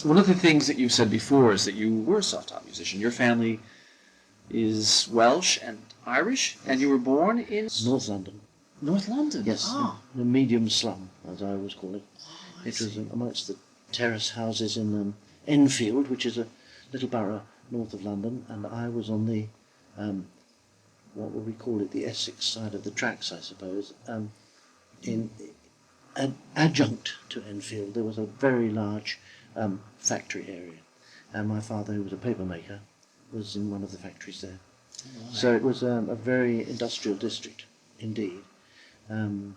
One of the things that you said before is that you were a self-taught musician. Your family is Welsh and Irish, and you were born in North London. North London. Yes, in a medium slum, as I always call it. It was amongst the terrace houses in Enfield, which is a little borough north of London, and I was on the, what would we call it, the Essex side of the tracks, I suppose. In an adjunct to Enfield, there was a very large factory area, and my father, who was a paper maker, was in one of the factories there. Oh, so it was a very industrial district indeed, and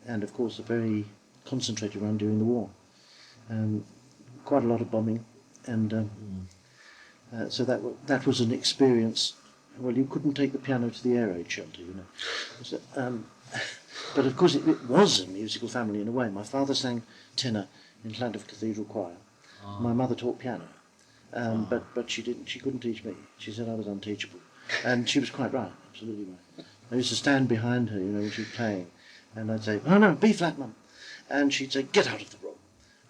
of course a very concentrated one during the war. Quite a lot of bombing, and so that was an experience. Well, you couldn't take the piano to the air raid shelter, you know. So, but of course it was a musical family in a way. My father sang tenor in Llandaff Cathedral Choir. Oh. My mother taught piano, but she couldn't teach me. She said I was unteachable, and she was quite right, absolutely right. I used to stand behind her, you know, when she was playing, and I'd say, "Oh no, B flat, Mum," and she'd say, "Get out of the room,"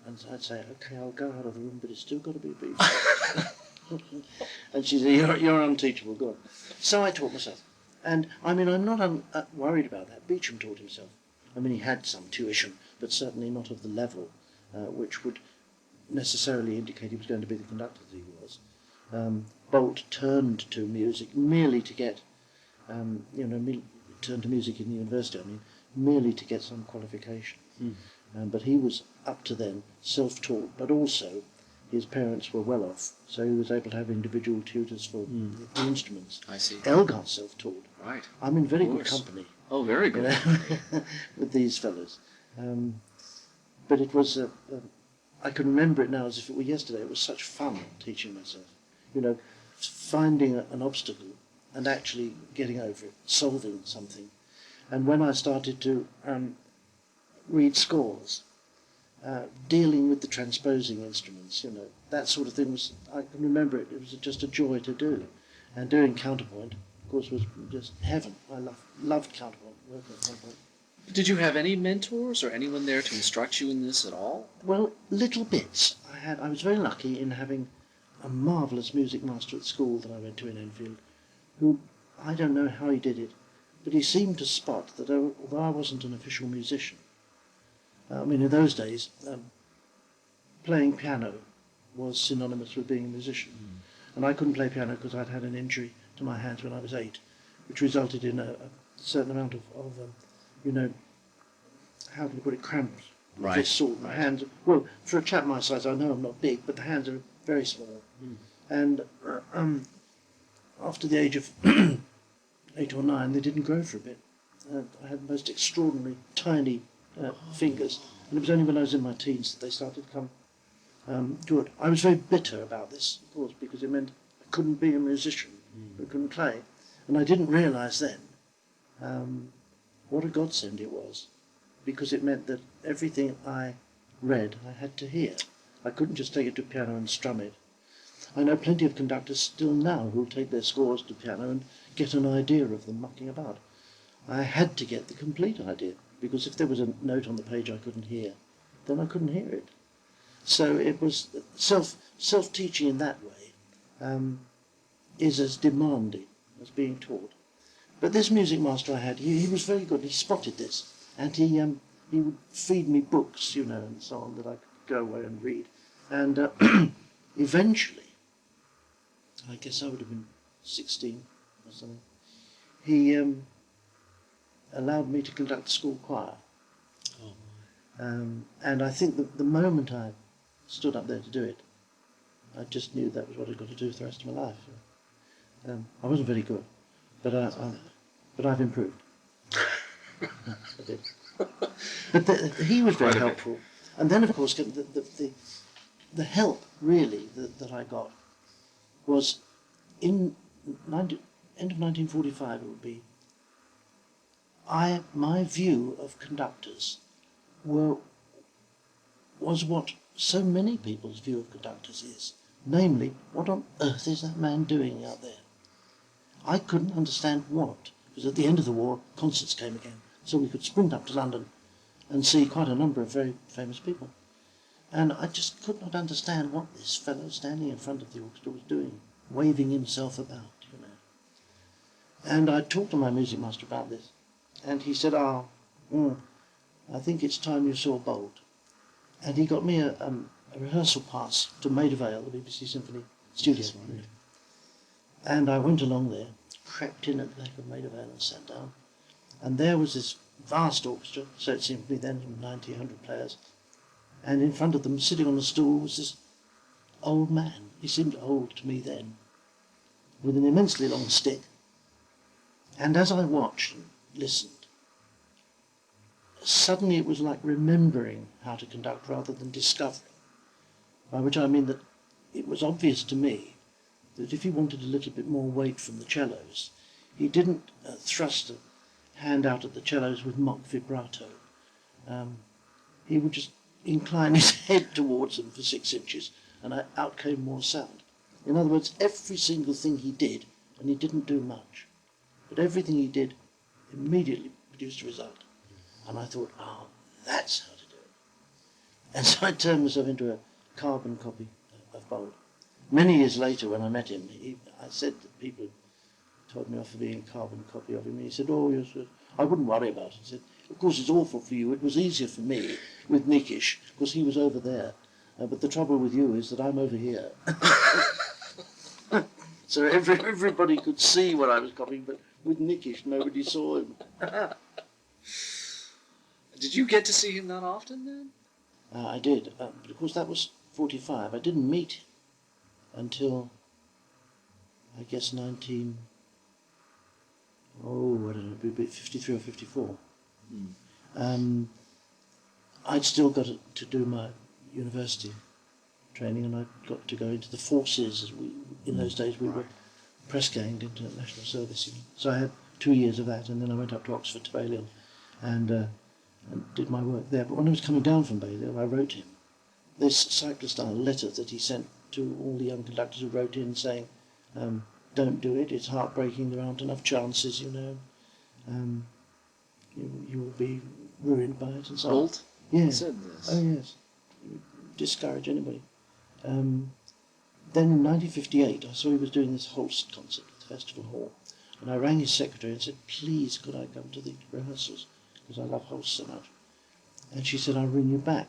and I'd say, "Okay, I'll go out of the room, but it's still got to be B flat." And she said, "You're unteachable. Go on." So I taught myself, and I mean, I'm not worried about that. Beecham taught himself. I mean, he had some tuition, but certainly not of the level which would necessarily indicate he was going to be the conductor that he was. Boult turned to music merely to get, turned to music in the university, I mean, merely to get some qualification. But he was, up to then, self-taught, but also his parents were well off, so he was able to have individual tutors for the instruments. I see. Elgar self-taught. Right. I'm in very good company. Oh, very good. With these fellows. But it was, I can remember it now as if it were yesterday. It was such fun teaching myself. You know, finding an obstacle and actually getting over it, solving something. And when I started to read scores, dealing with the transposing instruments, you know, that sort of thing was, I can remember it was just a joy to do. And doing counterpoint, of course, was just heaven. I loved counterpoint, working at counterpoint. Did you have any mentors or anyone there to instruct you in this at all? Well, little bits. I was very lucky in having a marvellous music master at school that I went to in Enfield, who, I don't know how he did it, but he seemed to spot that although I wasn't an official musician, I mean, in those days, playing piano was synonymous with being a musician. And I couldn't play piano because I'd had an injury to my hands when I was 8, which resulted in a certain amount of you know, how do you put it, cramps of this sort. My hands, well, for a chap my size, I know I'm not big, but the hands are very small. And after the age of 8 or 9, they didn't grow for a bit. I had the most extraordinary tiny fingers, and it was only when I was in my teens that they started to come good. I was very bitter about this, of course, because it meant I couldn't be a musician, I couldn't play, and I didn't realise then what a godsend it was, because it meant that everything I read I had to hear. I couldn't just take it to piano and strum it. I know plenty of conductors still now who'll take their scores to piano and get an idea of them mucking about. I had to get the complete idea, because if there was a note on the page I couldn't hear, then I couldn't hear it. So it was self-teaching in that way is as demanding as being taught. But this music master I had, he was very good. He spotted this, and he would feed me books, you know, and so on, that I could go away and read. And eventually, I guess I would have been 16 or something, he allowed me to conduct the school choir. And I think that the moment I stood up there to do it, I just knew that was what I'd got to do for the rest of my life. I wasn't very good, but I've improved. I did. But he was very helpful. And then, of course, the help, really, that I got was end of 1945, it would be. My view of conductors was what so many people's view of conductors is. Namely, what on earth is that man doing out there? I couldn't understand what, because at the end of the war, concerts came again, so we could sprint up to London and see quite a number of very famous people. And I just could not understand what this fellow standing in front of the orchestra was doing, waving himself about, you know. And I talked to my music master about this, and he said, I think it's time you saw Boult. And he got me a rehearsal pass to Maida Vale, the BBC Symphony studio. Right. And I went along there, crept in at the back of Maida Vale and sat down. And there was this vast orchestra, so it seemed to me then, 90, 100 players. And in front of them, sitting on a stool, was this old man. He seemed old to me then, with an immensely long stick. And as I watched and listened, suddenly it was like remembering how to conduct rather than discovering. By which I mean that it was obvious to me that if he wanted a little bit more weight from the cellos, he didn't thrust a hand out at the cellos with mock vibrato. He would just incline his head towards them for 6 inches, and out came more sound. In other words, every single thing he did, and he didn't do much, but everything he did immediately produced a result. And I thought, that's how to do it. And so I turned myself into a carbon copy of Boult. Many years later, when I met him, I said that people had told me off for being a carbon copy of him, and he said, yes, I wouldn't worry about it. He said, of course it's awful for you. It was easier for me with Nikish, because he was over there. But the trouble with you is that I'm over here. So everybody could see what I was copying, but with Nikish, nobody saw him. Did you get to see him that often then? I did, but of course that was 45. I didn't meet him until, I guess, 53 or 54. I'd still got to do my university training, and I got to go into the forces. As in those days we were press-ganged into national service. You know. So I had 2 years of that, and then I went up to Oxford to Balliol and did my work there. But when I was coming down from Balliol, I wrote him this cyclostyle letter that he sent to all the young conductors who wrote in saying, don't do it, it's heartbreaking, there aren't enough chances, you know. You will be ruined by it and so on. Boult? Yes. Said this. Oh, yes. It would discourage anybody. Then in 1958, I saw he was doing this Holst concert at the Festival Hall. And I rang his secretary and said, please, could I come to the rehearsals? Because I love Holst so much. And she said, I'll ring you back.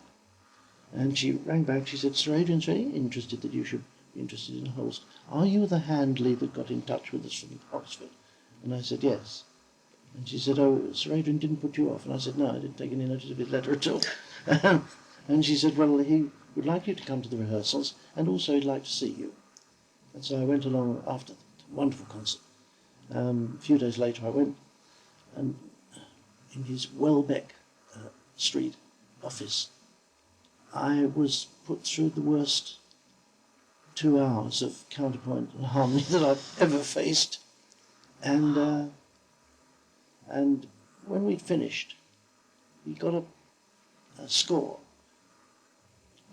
And she rang back, she said, Sir Adrian's very interested that you should be interested in Holst. Are you the Handley that got in touch with us from Oxford? And I said, yes. And she said, Sir Adrian didn't put you off. And I said, no, I didn't take any notice of his letter at all. And she said, well, he would like you to come to the rehearsals, and also he'd like to see you. And so I went along after the wonderful concert. A few days later I went, and in his Welbeck Street office, I was put through the worst 2 hours of counterpoint and harmony that I've ever faced. And when we'd finished, he got a score,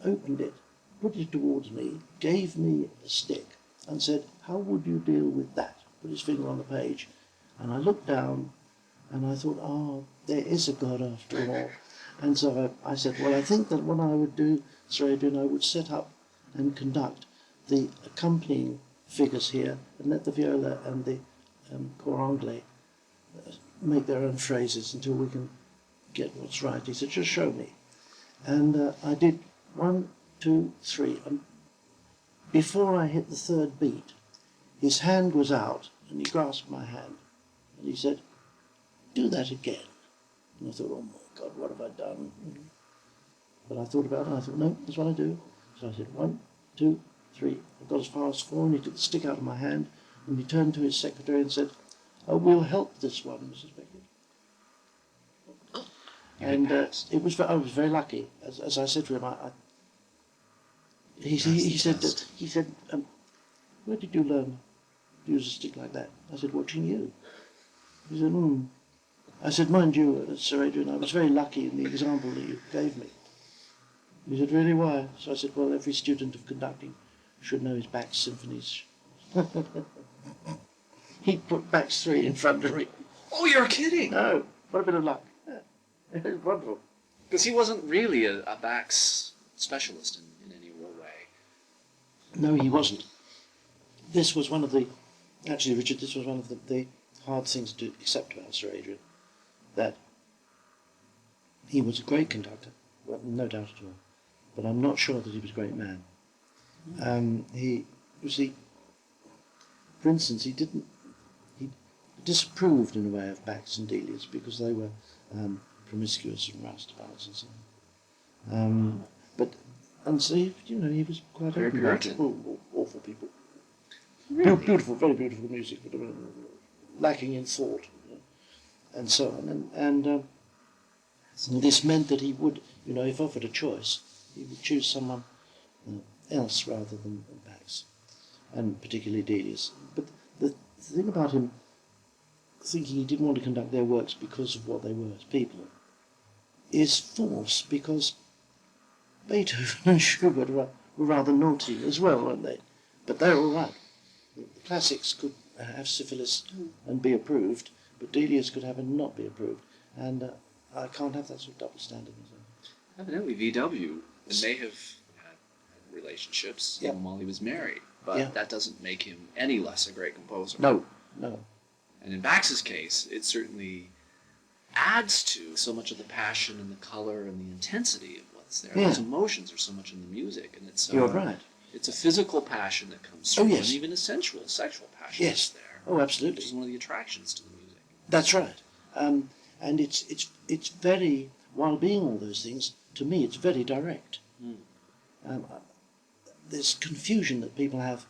opened it, put it towards me, gave me a stick, and said, how would you deal with that? Put his finger on the page. And I looked down, and I thought, there is a God after all. And so I said, well, I think that what I would do, Sir Adrian, I would set up and conduct the accompanying figures here and let the viola and the cor anglais make their own phrases until we can get what's right. He said, just show me. And I did 1, 2, 3. And before I hit the third beat, his hand was out and he grasped my hand. And he said, do that again. And I thought, oh my God, what have I done? But I thought about it and I thought, no, that's what I do. So I said, 1, 2, 3. I got as far as 4 and he took the stick out of my hand and he turned to his secretary and said, we'll help this one, Mrs. Beckett. And I was very lucky. As I said to him, he said, where did you learn to use a stick like that? I said, watching you. He said, I said, mind you, Sir Adrian, I was very lucky in the example that you gave me. He said, really, why? So I said, well, every student of conducting should know his Bax symphonies. He put Bax 3 in front of me. Oh, you're kidding! No, what a bit of luck. Yeah. It was wonderful. Because he wasn't really a Bax specialist in any real way. No, he wasn't. This was one of the, actually, Richard, this was one of the hard things to accept about Sir Adrian, that he was a great conductor, well, no doubt at all, but I'm not sure that he was a great man. You see, for instance, he disapproved in a way of Bax and Delius because they were promiscuous and roustabouts and so on. But and so he was quite Very open about Puritan. awful people. Really? Beautiful, very beautiful music, but lacking in thought, and so on. And this meant that he would, if offered a choice, he would choose someone else rather than Bax, and particularly Delius. But the thing about him thinking he didn't want to conduct their works because of what they were as people is false, because Beethoven and Schubert were rather naughty as well, weren't they? But they're all right. The classics could have syphilis and be approved, but Delius could have and not be approved. And I can't have that sort of double standard. Evidently, VW may have had relationships even while he was married, but that doesn't make him any less a great composer. No. And in Bax's case, it certainly adds to so much of the passion and the color and the intensity of what's there. Yeah. Those emotions are so much in the music, and it's You're right. It's a physical passion that comes through, and even a sensual, sexual passion is there. Oh, absolutely. Which is one of the attractions to the music. That's right. And it's very, while being all those things, to me it's very direct. There's confusion that people have,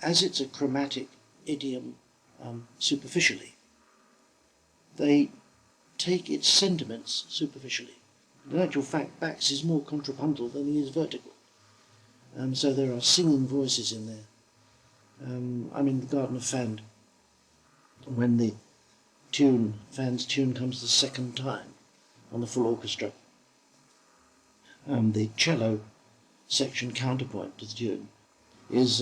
as it's a chromatic idiom superficially. They take its sentiments superficially. In actual fact, Bax is more contrapuntal than he is vertical. So there are singing voices in there. The Garden of Fand, when the Fand's tune comes the second time on the full orchestra, the cello section counterpoint to the tune is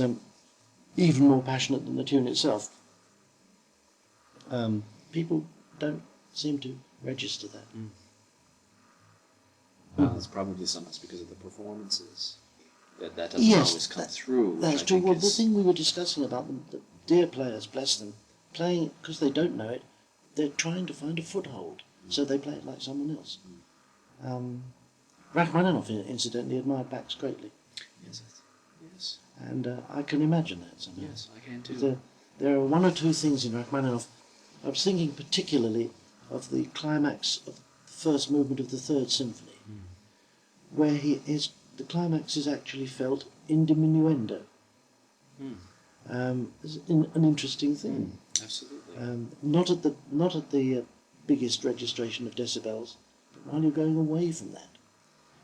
even more passionate than the tune itself. People don't seem to register that. Well, it's probably sometimes because of the performances. That doesn't always come through. That's true. Well, the thing we were discussing about them, the dear players, bless them, playing, because they don't know it, they're trying to find a foothold, so they play it like someone else. Rachmaninoff, incidentally, admired Bax greatly. Yes. And I can imagine that somehow. Yes, I can too. There are one or two things in Rachmaninoff. I was thinking particularly of the climax of the first movement of the Third Symphony, where the climax is actually felt in diminuendo. It's an interesting thing. Absolutely. Not at the biggest registration of decibels, but while you're going away from that.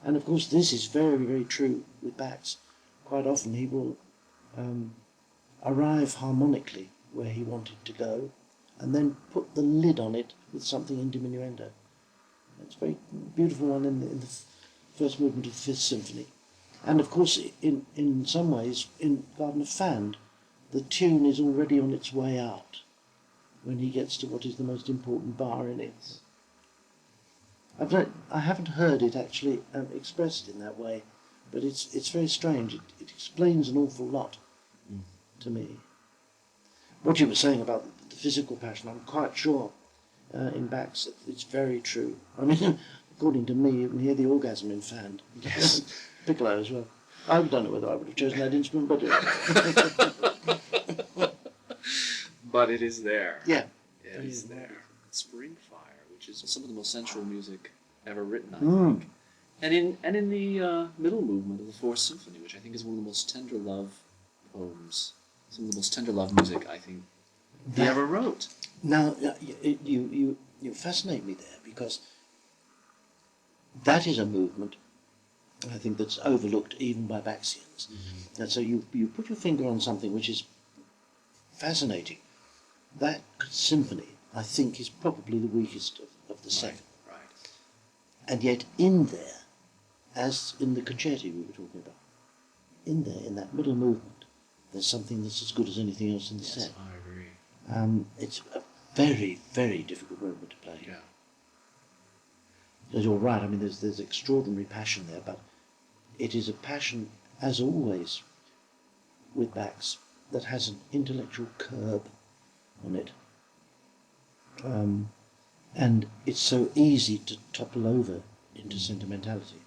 And of course, this is very, very true with Bax. Quite often, he will arrive harmonically where he wanted to go, and then put the lid on it with something in diminuendo. It's a very beautiful one in the first movement of the Fifth Symphony. And of course, in some ways, in Garden of Fand, the tune is already on its way out when he gets to what is the most important bar in it. I haven't heard it actually expressed in that way, but it's very strange. It explains an awful lot to me. What you were saying about the physical passion, I'm quite sure in Bax it's very true. I mean, according to me, you can hear the orgasm in Fand. Yes. Piccolo as well. I don't know whether I would have chosen that instrument, but but it is there. Yeah. It is there. Spring Fire, which is some of the most sensual music ever written, I think. And in the middle movement of the Fourth Symphony, which I think is one of the most tender love poems, some of the most tender love music I think he ever wrote. Now, you fascinate me there, because that is a movement, I think, that's overlooked even by Baxians. And so you put your finger on something which is fascinating. That symphony, I think, is probably the weakest of the seven. Right. And yet in there, as in the concerti we were talking about, in there, in that middle movement, there's something that's as good as anything else in the set. I agree. It's a very, very difficult movement to play. Yeah. You're right, I mean, there's extraordinary passion there, but it is a passion, as always, with Bax, that has an intellectual curb on it. And it's so easy to topple over into sentimentality.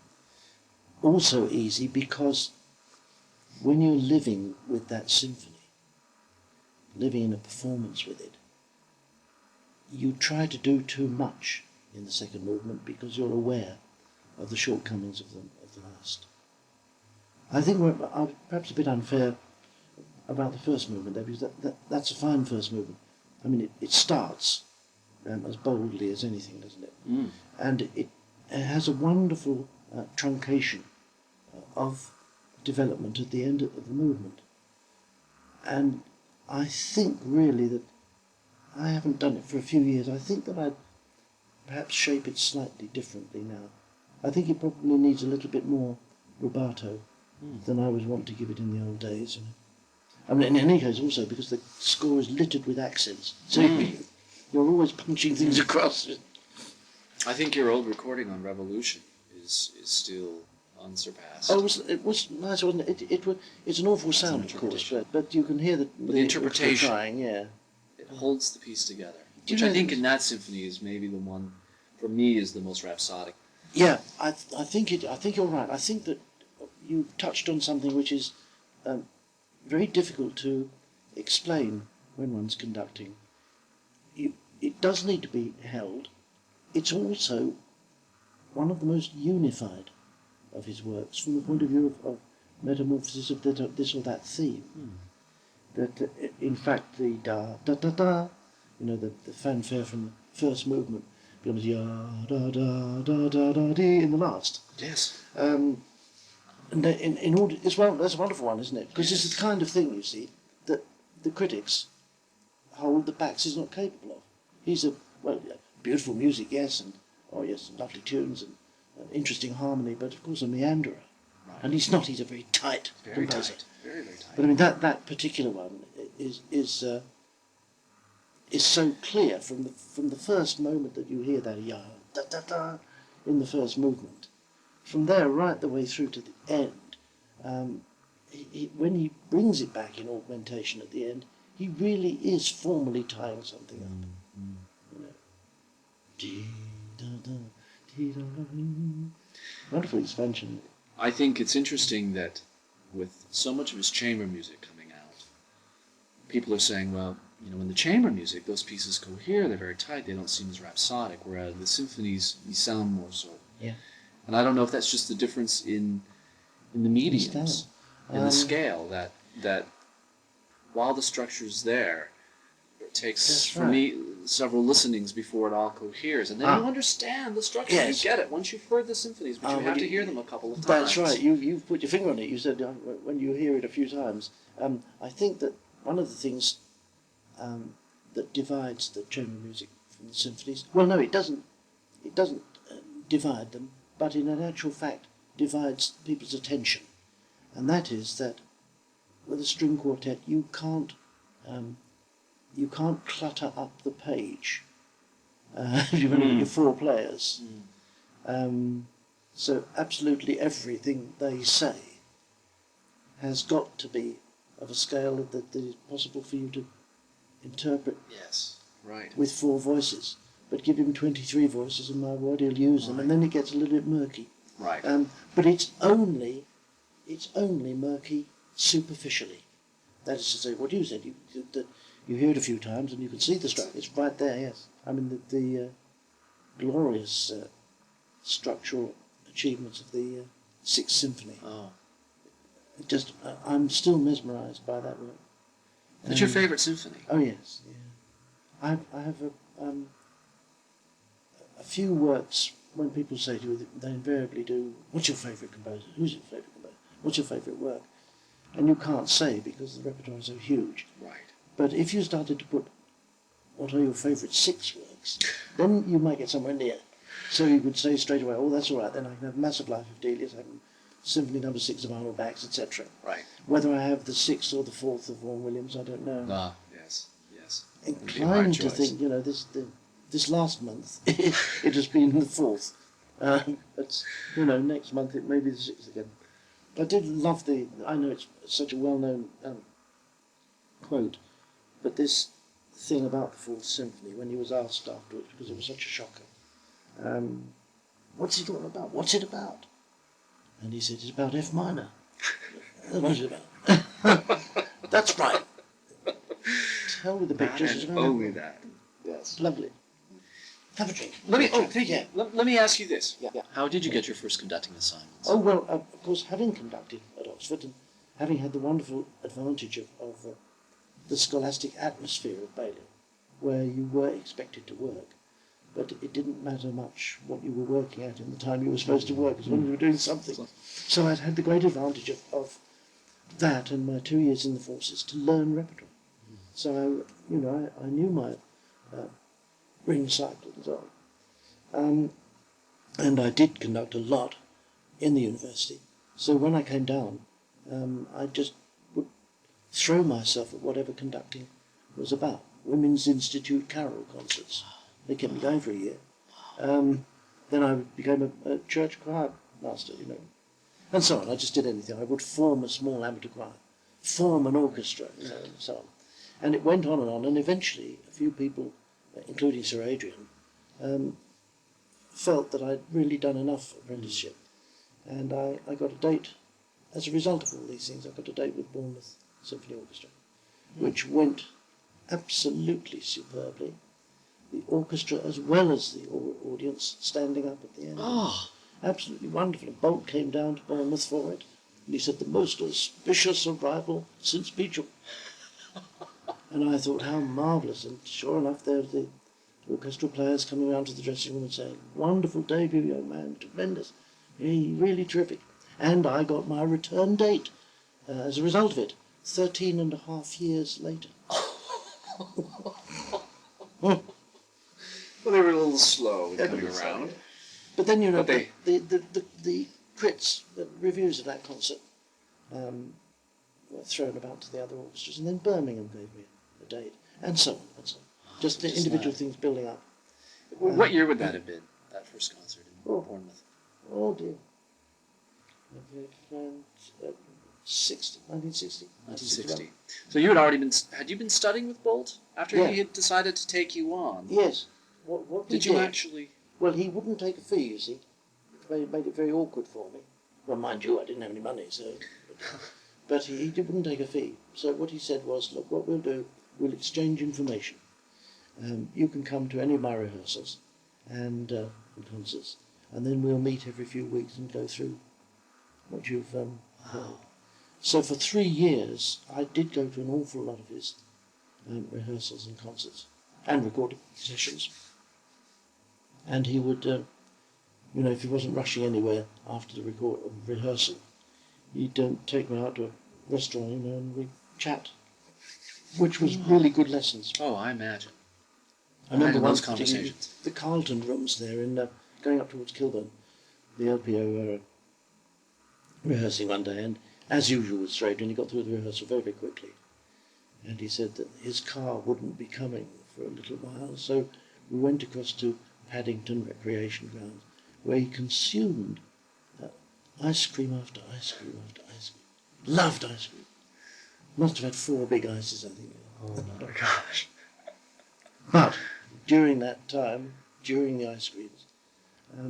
Also easy because when you're living with that symphony, living in a performance with it, you try to do too much in the second movement because you're aware of the shortcomings of the last. I think we're perhaps a bit unfair about the first movement there, because that's a fine first movement. I mean, it starts as boldly as anything, doesn't it? Mm. And it has a wonderful truncation of development at the end of the movement. And I think really that I haven't done it for a few years. I think that I'd perhaps shape it slightly differently now. I think it probably needs a little bit more rubato than I was wont to give it in the old days. I mean, in any case, also because the score is littered with accents, so you're always punching things across. I think your old recording on Revolution is still unsurpassed. Oh, it was nice, wasn't it? It's an awful sound, of course, but you can hear the interpretation. Trying, yeah. It holds the piece together, Do you which know I think in that symphony is maybe the one, for me, is the most rhapsodic. Yeah, I think you're right. I think that you touched on something which is very difficult to explain when one's conducting. It does need to be held. It's also one of the most unified of his works from the point of view of metamorphosis of this or that theme. That in fact the da da da da, the fanfare from the first movement becomes ya da da da da da dee in the last. Yes. And in order, that's a wonderful one, isn't it? Because it's the kind of thing, you see, that the critics hold that Bax is not capable of. He's beautiful music, yes, and lovely tunes and interesting harmony, but of course a meanderer. Right. And he's not. He's a very tight Very composer. tight. Very, very tight. But I mean that particular one is so clear from the first moment that you hear that ya da da da in the first movement. From there right the way through to the end, when he brings it back in augmentation at the end, he really is formally tying something up. Dee, da, da, dee, da, da. Wonderful expansion. I think it's interesting that with so much of his chamber music coming out, people are saying, well, in the chamber music, those pieces cohere, they're very tight, they don't seem as rhapsodic, whereas the symphonies, they sound more so. Yeah. And I don't know if that's just the difference in the mediums, in the scale, that while the structure's there, it takes, for me, several listenings before it all coheres. And then you understand the structure, Yes. you get it, once you've heard the symphonies, but you have to hear them a couple of times. That's right, you've put your finger on it. You said when you hear it a few times. I think that one of the things that divides the chamber music from the symphonies, well, no, it doesn't divide them, but in actual fact divides people's attention. And that is that with a string quartet you can't clutter up the page if you've only got your four players. So absolutely everything they say has got to be of a scale that is possible for you to interpret. Yes, right. With four voices. But give him 23 voices and my word, he'll use them, and then it gets a little bit murky. Right. But it's only murky superficially. That is to say, what you said, you hear it a few times and you can see the structure. It's right there, yes. I mean, the glorious structural achievements of the Sixth Symphony. Oh. I'm still mesmerised by that work. That's your favourite symphony? Oh, yes. Yeah. I have a few works, when people say to you, they invariably do, what's your favourite composer? Who's your favourite composer? What's your favourite work? And you can't say because the repertoire is so huge. Right. But if you started to put, what are your favourite 6 works, then you might get somewhere near. So you could say straight away, oh, that's all right, then I can have Mass of Life of Delius, I can Symphony No. 6 of Arnold Bax, etc. Right. Whether I have the 6th or the 4th of Vaughan Williams, I don't know. Ah, yes. Inclined to think, this last month it has been the 4th. But next month it may be the 6th again. I did love I know it's such a well-known quote, but this thing about the Fourth Symphony, when he was asked afterwards, because it was such a shocker, what's it all about? What's it about? And he said, it's about F minor. What's it about? That's right. Tell me the pictures. Only that. Yes. Lovely. Have a drink. Thank you. Let me ask you this. Yeah. How did you get your first conducting assignments? Oh, well, of course, having conducted at Oxford and having had the wonderful advantage of the scholastic atmosphere of Bailey, where you were expected to work, but it didn't matter much what you were working at in the time you were supposed to work, as long as you were doing something. So I'd had the great advantage of that and my 2 years in the forces to learn repertoire. So, I knew my ring cycle and so on. And I did conduct a lot in the university. So when I came down, I just would throw myself at whatever conducting was about. Women's Institute carol concerts. They kept me going for a year. Then I became a church choir master, and so on. I just did anything. I would form a small amateur choir, form an orchestra, and so on. And it went on, and eventually a few people, including Sir Adrian, felt that I'd really done enough apprenticeship. And I got a date, as a result of all these things, I got a date with Bournemouth Symphony Orchestra, which went absolutely superbly. The orchestra as well as the audience standing up at the end. Oh. Absolutely wonderful. And Boult came down to Bournemouth for it. And he said, the most auspicious arrival since Beecham. And I thought, how marvellous. And sure enough, there were the orchestral players coming around to the dressing room and saying, wonderful debut, young man, tremendous. Really terrific. And I got my return date as a result of it, 13 and a half years later. Well, they were a little slow in coming around. But then, the crits, the reviews of that concert were thrown about to the other orchestras, and then Birmingham gave me a date, and so on, and so on. Just the individual things building up. What year would that have been, that first concert in Bournemouth? Oh, dear. 1960. 1960. So you had you been studying with Boult after he had decided to take you on? Yes. What did you actually? Well, he wouldn't take a fee, you see. It made it very awkward for me. Well, mind you, I didn't have any money, so... But he wouldn't take a fee. So what he said was, look, what we'll do, we'll exchange information. You can come to any of my rehearsals and concerts, and then we'll meet every few weeks and go through what you've heard. So for 3 years, I did go to an awful lot of his rehearsals and concerts and recording sessions. And he would, if he wasn't rushing anywhere after the rehearsal, he'd take me out to a restaurant, and we'd chat, which was really good lessons. Oh, I imagine. I remember those conversations. The Carlton rooms there, going up towards Kilburn, the LPO were rehearsing one day, and as usual with Adrian, he got through the rehearsal very, very quickly. And he said that his car wouldn't be coming for a little while, so we went across to Paddington Recreation Ground, where he consumed ice cream after ice cream after ice cream. Loved ice cream. Must have had 4 big ices, I think. Oh my gosh. But during that time, during the ice creams,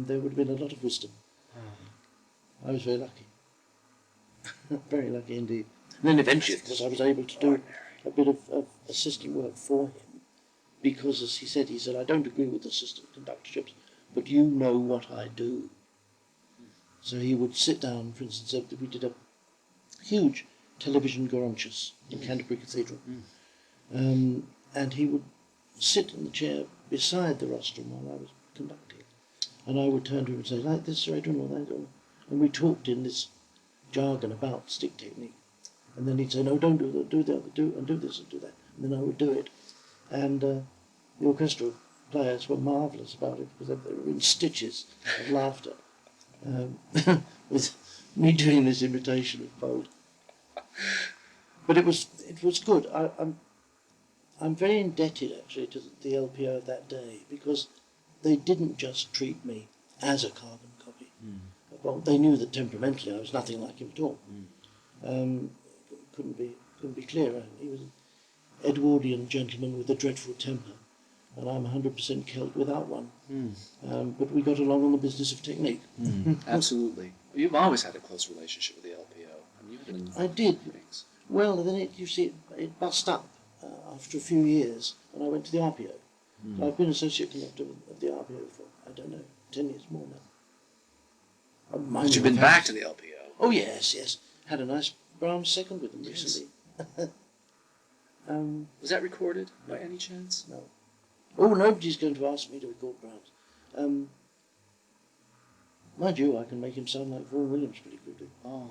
there would have been a lot of wisdom. I was very lucky. Very lucky indeed. And then eventually, of course, I was able to do a bit of assistant work for him, because, as he said, I don't agree with assistant conductorships, but you know what I do. So he would sit down, for instance, we did a huge television Goronchus in Canterbury Cathedral, and he would sit in the chair beside the rostrum while I was conducting, and I would turn to him and say, like this, Sir Adrian, or that, and we talked in this jargon about stick technique, and then he'd say, no, don't do that, do the other, do this and do that, and then I would do it, and the orchestral players were marvellous about it, because they were in stitches of laughter with me doing this imitation of Boult. But it was good. I'm very indebted actually to the LPO of that day, because they didn't just treat me as a carbon copy, well, they knew that temperamentally I was nothing like him at all. Couldn't be clearer. He was an Edwardian gentleman with a dreadful temper, and I'm 100% Celt without one. But we got along on the business of technique. Absolutely. You've always had a close relationship with the LPO. I mean, you've been I did. things. Well, then it bust up after a few years, and I went to the RPO. So I've been associate conductor of the RPO for, I don't know, 10 years more now. But you've been back to the LPO. Oh, yes. Had a nice Brahms second with them recently. Was that recorded by any chance? No. Oh, nobody's going to ask me to record Brahms. Mind you, I can make him sound like Vaughan Williams pretty quickly. Oh.